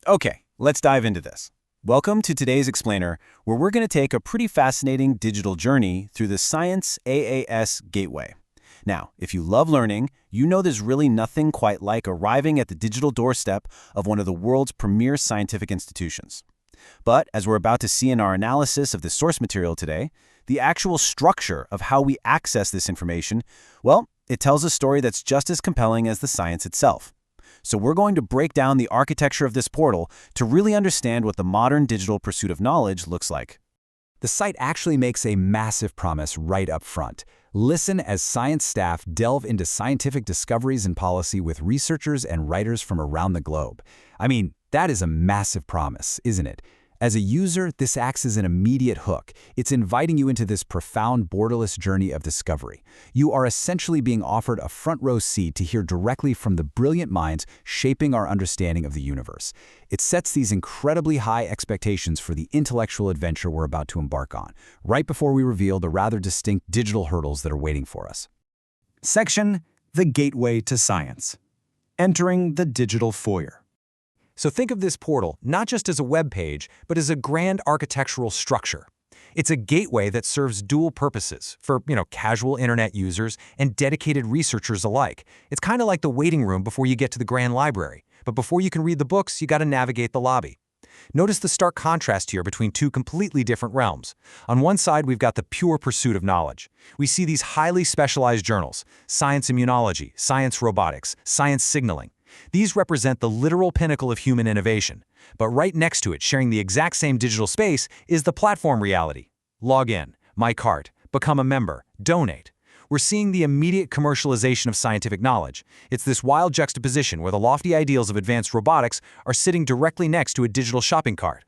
Okay, let's dive into this. Welcome to today's explainer, where we're going to take a pretty fascinating digital journey through the Science AAS Gateway. Now, if you love learning, you know there's really nothing quite like arriving at the digital doorstep of one of the world's premier scientific institutions. But as we're about to see in our analysis of the source material today, the actual structure of how we access this information, well, it tells a story that's just as compelling as the science itself. So we're going to break down the architecture of this portal to really understand what the modern digital pursuit of knowledge looks like. The site actually makes a massive promise right up front. Listen as science staff delve into scientific discoveries and policy with researchers and writers from around the globe. I mean, that is a massive promise, isn't it? As a user, this acts as an immediate hook. It's inviting you into this profound, borderless journey of discovery. You are essentially being offered a front-row seat to hear directly from the brilliant minds shaping our understanding of the universe. It sets these incredibly high expectations for the intellectual adventure we're about to embark on, right before we reveal the rather distinct digital hurdles that are waiting for us. Section: The Gateway to Science. Entering the digital foyer. So think of this portal not just as a web page, but as a grand architectural structure. It's a gateway that serves dual purposes for, casual internet users and dedicated researchers alike. It's kind of like the waiting room before you get to the grand library. But before you can read the books, you got to navigate the lobby. Notice the stark contrast here between two completely different realms. On one side, we've got the pure pursuit of knowledge. We see these highly specialized journals: Science Immunology, Science Robotics, Science Signaling. These represent the literal pinnacle of human innovation. But right next to it, sharing the exact same digital space, is the platform reality. Log in, my cart, become a member, donate. We're seeing the immediate commercialization of scientific knowledge. It's this wild juxtaposition where the lofty ideals of advanced robotics are sitting directly next to a digital shopping cart.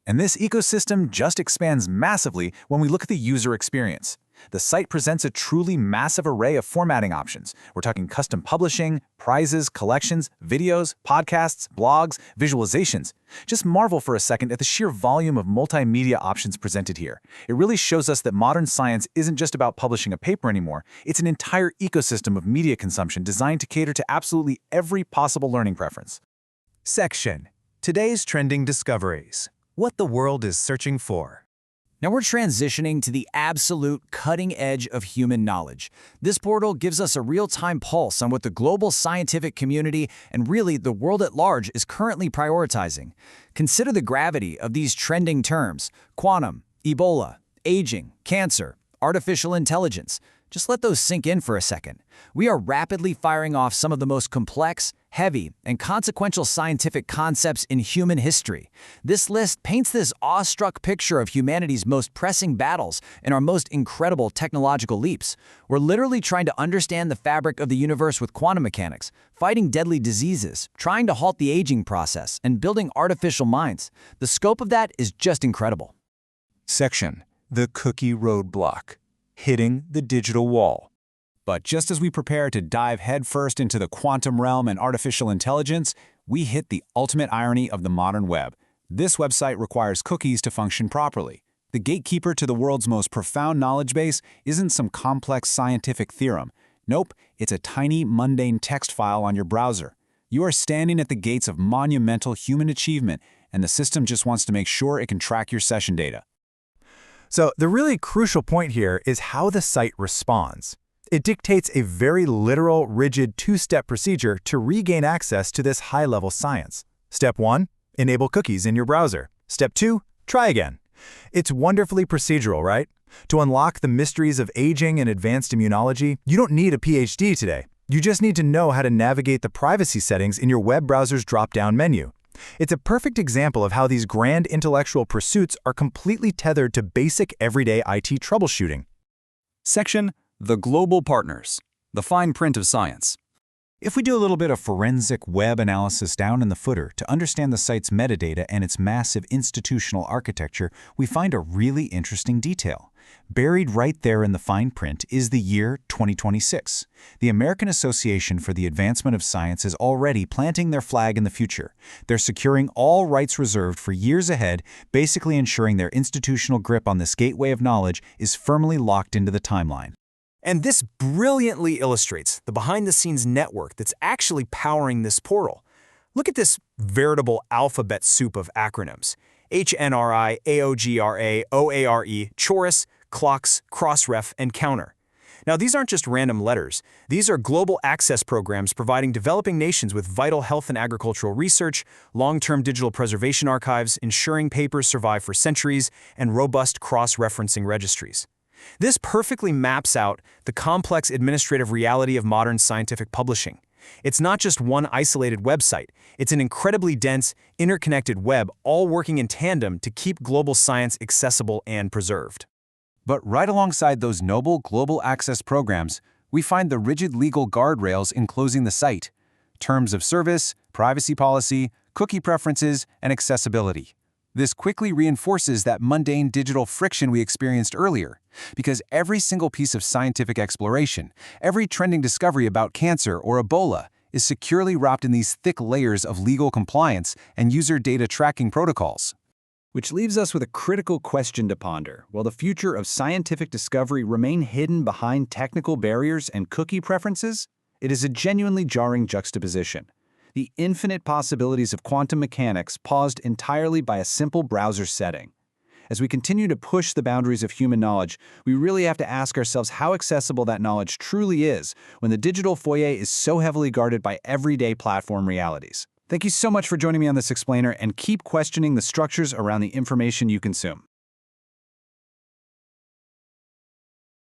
And this ecosystem just expands massively when we look at the user experience. The site presents a truly massive array of formatting options. We're talking custom publishing, prizes, collections, videos, podcasts, blogs, visualizations. Just marvel for a second at the sheer volume of multimedia options presented here. It really shows us that modern science isn't just about publishing a paper anymore. It's an entire ecosystem of media consumption designed to cater to absolutely every possible learning preference. Section: Today's Trending Discoveries. What the world is searching for. Now we're transitioning to the absolute cutting edge of human knowledge. This portal gives us a real-time pulse on what the global scientific community and really the world at large is currently prioritizing. Consider the gravity of these trending terms: quantum, Ebola, aging, cancer, artificial intelligence. Just let those sink in for a second. We are rapidly firing off some of the most complex, heavy, and consequential scientific concepts in human history. This list paints this awestruck picture of humanity's most pressing battles and our most incredible technological leaps. We're literally trying to understand the fabric of the universe with quantum mechanics, fighting deadly diseases, trying to halt the aging process, and building artificial minds. The scope of that is just incredible. Section: The Cookie Roadblock. Hitting the digital wall. But just as we prepare to dive headfirst into the quantum realm and artificial intelligence, we hit the ultimate irony of the modern web. This website requires cookies to function properly. The gatekeeper to the world's most profound knowledge base isn't some complex scientific theorem. Nope, it's a tiny, mundane text file on your browser. You are standing at the gates of monumental human achievement, and the system just wants to make sure it can track your session data. So the really crucial point here is how the site responds. It dictates a very literal, rigid two-step procedure to regain access to this high-level science. Step 1, enable cookies in your browser. Step 2, try again. It's wonderfully procedural, right? To unlock the mysteries of aging and advanced immunology, you don't need a PhD today. You just need to know how to navigate the privacy settings in your web browser's drop-down menu. It's a perfect example of how these grand intellectual pursuits are completely tethered to basic everyday IT troubleshooting. Section: The Global Partners. The fine print of science. If we do a little bit of forensic web analysis down in the footer to understand the site's metadata and its massive institutional architecture, we find a really interesting detail. Buried right there in the fine print is the year 2026. The American Association for the Advancement of Science is already planting their flag in the future. They're securing all rights reserved for years ahead, basically ensuring their institutional grip on this gateway of knowledge is firmly locked into the timeline. And this brilliantly illustrates the behind-the-scenes network that's actually powering this portal. Look at this veritable alphabet soup of acronyms. HNRI, AOGRA, OARE, Chorus, Clocks, Crossref, and Counter. Now, these aren't just random letters. These are global access programs providing developing nations with vital health and agricultural research, long-term digital preservation archives, ensuring papers survive for centuries, and robust cross-referencing registries. This perfectly maps out the complex administrative reality of modern scientific publishing. It's not just one isolated website. It's an incredibly dense, interconnected web, all working in tandem to keep global science accessible and preserved. But right alongside those noble global access programs, we find the rigid legal guardrails enclosing the site: terms of service, privacy policy, cookie preferences, and accessibility. This quickly reinforces that mundane digital friction we experienced earlier, because every single piece of scientific exploration, every trending discovery about cancer or Ebola, is securely wrapped in these thick layers of legal compliance and user data tracking protocols. Which leaves us with a critical question to ponder. Will the future of scientific discovery remain hidden behind technical barriers and cookie preferences? It is a genuinely jarring juxtaposition. The infinite possibilities of quantum mechanics paused entirely by a simple browser setting. As we continue to push the boundaries of human knowledge, we really have to ask ourselves how accessible that knowledge truly is when the digital foyer is so heavily guarded by everyday platform realities. Thank you so much for joining me on this explainer, and keep questioning the structures around the information you consume.